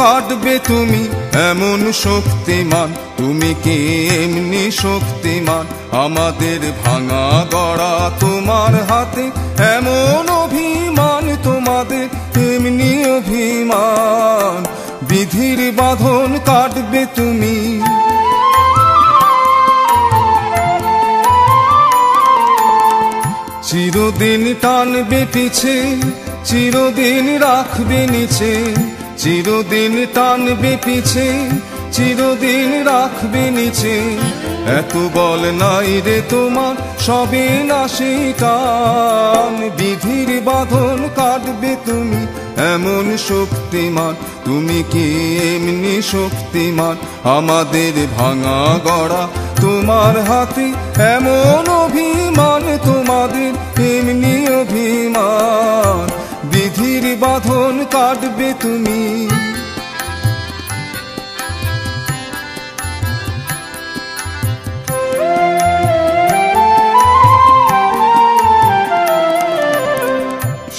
কাটবে তুমি এমন শক্তিমান, তুমি কি এমনি শক্তিমান? আমাদের ভাঙা গড়া তোমার হাতে, এমন অভিমান তোমাদের এমনি অভিমান। বিধির বাঁধন কাটবে তুমি, চিরদিন টানবে পিছে, চিরদিন রাখবে নিচে। চিরদিন টানবে পিছে, চিরদিন রাখবে নিচে। এত বল নাই রে তোমার, সবে নাশি টান। বিধির বাঁধন কাটবে তুমি এমন শক্তিমান, তুমি কি এমনি শক্তিমান? আমাদের ভাঙা গড়া তোমার হাতে, এমন অভিমান তোমাদের এমনি অভিমান। বিধির বাঁধন কাটবে তুমি।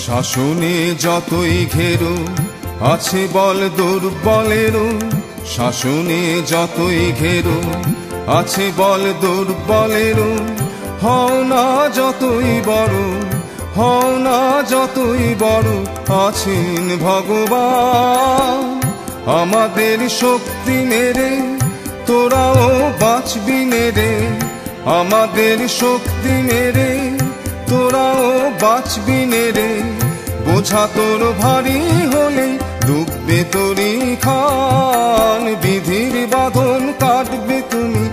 শাসনে যতই ঘেরো আছে বল দুর্বলেরও, শাসনে যতই ঘেরো আছে বল দুর্বলেরও। হও না যতই বড়, হও না যতই বড়, আছেন ভগবান। আমাদের শক্তি মেরে তোরাও বাঁচবি রে, আমাদের শক্তি মেরে তোরাও বাঁচবি রে। বোঝা তোর ভারী হলে ডুববে তোরই খান। বিধির বাঁধন কাটবে তুমি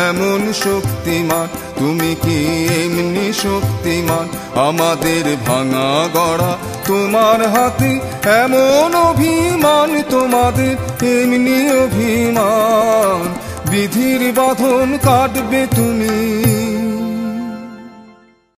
এমন শক্তিমান, তুমি কি এমনি শক্তিমান? আমাদের ভাঙা গড়া তোমার হাতে, এমন অভিমান তোমাদের এমনি অভিমান। বিধির বাঁধন কাটবে তুমি।